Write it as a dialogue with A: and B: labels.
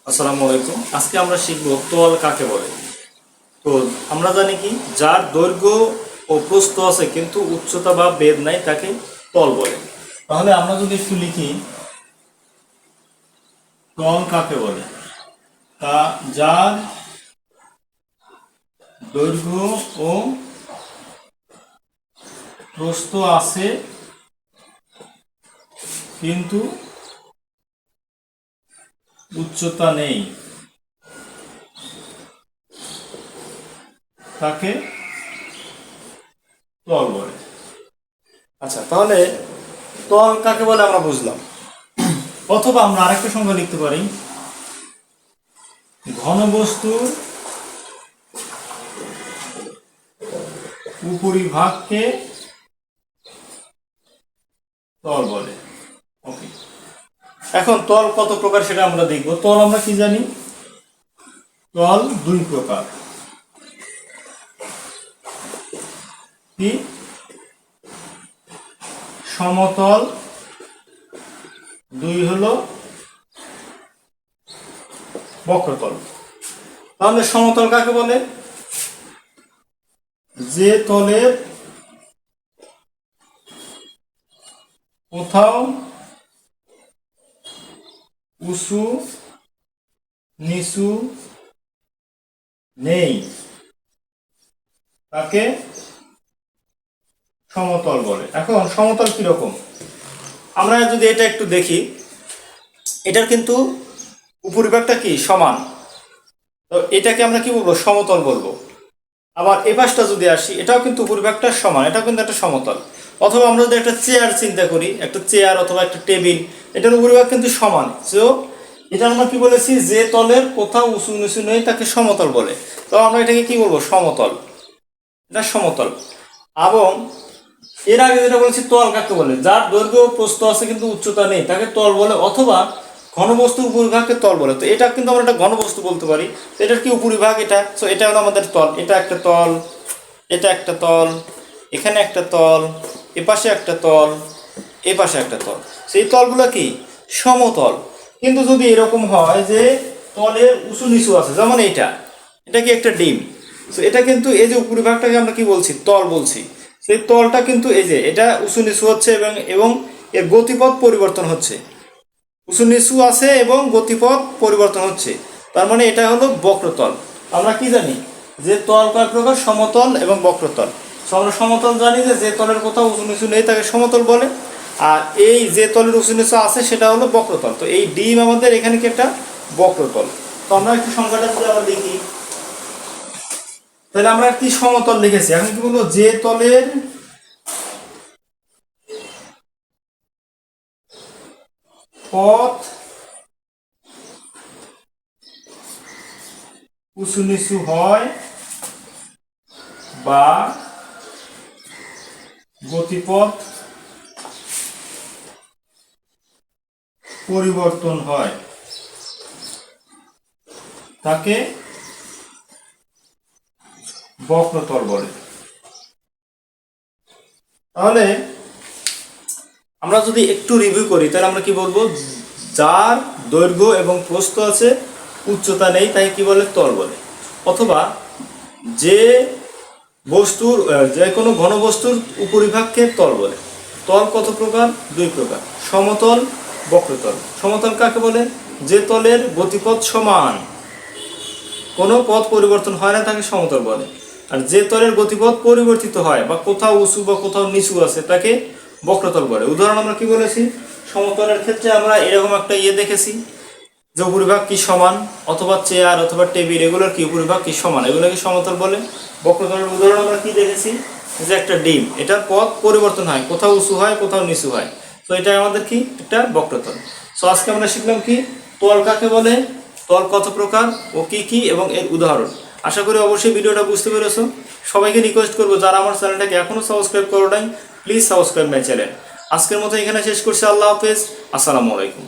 A: আসসালামু আলাইকুম। আজকে আমরা শিখব তল কাকে বলে। তো আমরা জানি কি, যার দৈর্ঘ্য ও প্রস্থ আছে কিন্তু উচ্চতা বা বেধ নাই তাকে তল বলে। তাহলে আমরা যদি একটু লিখি, তল কাকে বলে, তা যার দৈর্ঘ্য ও প্রস্থ আছে কিন্তু উচ্চতা নেই তাকে তল বলে। আচ্ছা, তাহলে তল কাকে বলে আমরা বুঝলাম। অথবা আমরা আরেকটা সংজ্ঞা লিখতে পারি, ঘনবস্তুর উপরিভাগকে তল বলে। ওকে, এখন তল কত প্রকার সেটা আমরা দেখব। তল আমরা কি জানি, তল দুই প্রকার। কি? সমতল, দুই হলো বক্রতল। তাহলে সমতল কাকে বলে? যে তলের কোথাও উঁচু নিচু নেই তাকে সমতল বলে। এখন সমতল কিরকম, আমরা যদি এটা একটু দেখি, এটার কিন্তু উপরিভাগটা কি সমান, তো এটাকে আমরা কি বলবো, সমতল বলবো। আবার এ পাশটা যদি আসি, এটাও কিন্তু উপরিভাগটা সমান, এটাও কিন্তু একটা সমতল। অথবা আমরা যদি একটা চেয়ার চিন্তা করি, একটা চেয়ার অথবা একটা টেবিল, এটার উপরিভাগ কিন্তু সমান। তো এটা আমরা কি বলেছি, যে তলের কোথাও উঁচু নিচু নেই তাকে সমতল বলে। তো আমরা এটাকে কি বলবো, সমতল। এটা সমতল। এবং এর আগে যেটা বলেছি, তল কাকে বলে, যার দৈর্ঘ্য প্রস্থ আছে কিন্তু উচ্চতা নেই তাকে তল বলে। অথবা ঘনবস্তুর উপরিভাগকে তল বলে। তো এটা কিন্তু আমরা একটা ঘনবস্তু বলতে পারি। তো এটার কি উপরিভাগ, এটা, তো এটা হলো আমাদের তল। এটা একটা তল, এটা একটা তল, এখানে একটা তল, এপাশে একটা তল, এপাশে একটা তল। সেই তলগুলো কি সমতল। কিন্তু যদি এরকম হয় যে তলের উঁচু নিচু আছে, যেমন এটা, এটা কি একটা ডিম, তো এটা কিন্তু এই যে উপরিভাগটাকে আমরা কি বলছি, তল বলছি। সেই তলটা কিন্তু এই যে এটা উঁচু নিচু হচ্ছে এবং এবং এর গতিপথ পরিবর্তন হচ্ছে। উঁচু নিচু আছে এবং গতিপথ পরিবর্তন হচ্ছে, তার মানে এটা হলো বক্রতল। আমরা কি জানি যে তল কয় প্রকার, সমতল এবং বক্রতল। তো আমরা সমতল জানি যে তলের কোথাও উঁচু নিচু নেই তাকে সমতল বলে। আর এই যে তলের উঁচু নিচু আছে সেটা হলো বক্রতল। তো এই ডিম আমাদের এখানে কি একটা বক্রতল। তো আমরা একটু সংখ্যাটা যদি আবার দেখি, তাহলে আমরা একটি সমতল লিখেছি। এখন কি বলবো, যে তলের পথ উঁচু নিচু হয় বা গতিপথ পরিবর্তন হয় তাকে বক্রতল বলে। তাহলে আমরা যদি একটু রিভিউ করি, তাহলে আমরা কি বলবো, যার দৈর্ঘ্য এবং প্রস্থ আছে উচ্চতা নেই তাকে কি বলে, তল বলে। অথবা যে বস্তুর যে কোনো ঘনবস্তুর উপরিভাগকে তল বলে। তল কত প্রকার, দুই প্রকার, সমতল, বক্রতল। সমতল কাকে বলে, যে তলের গতিপথ সমান, কোনো পথ পরিবর্তন হয় না তাকে সমতল বলে। আর যে তলের গতিপথ পরিবর্তিত হয় বা কোথাও উঁচু বা কোথাও নিচু আছে তাকে বক্রতল বলে। উদাহরণ আমরা কি বলেছি, সমতলের ক্ষেত্রে আমরা এরকম একটা দেখেছি যে উপরিভাগ কি সমান, অথবা চেয়ার অথবা টেবিল, এগুলোর কি উপরিভাগ কি সমান, এগুলোকে সমতল বলে। বক্রতলের উদাহরণ আমরা কি দেখেছি, যে একটা ডিম, এটার পথ পরিবর্তন হয়, কোথাও উঁচু হয় কোথাও নিচু হয়, তো এটা আমাদের কি একটা বক্রতল। সো আজকে আমরা শিখলাম কি, তল কাকে বলে, তল কত প্রকার ও কি কি এবং এর উদাহরণ। আশা করি অবশ্যই ভিডিওটা বুঝতে পেরেছো। সবাইকে রিকোয়েস্ট করবো, যারা আমার চ্যানেলটাকে এখনো সাবস্ক্রাইব করো নাই, প্লিজ সাবস্ক্রাইব মাই চ্যানেল। আজকের মতো এখানে শেষ করছি। আল্লাহ হাফেজ, আসসালামু আলাইকুম।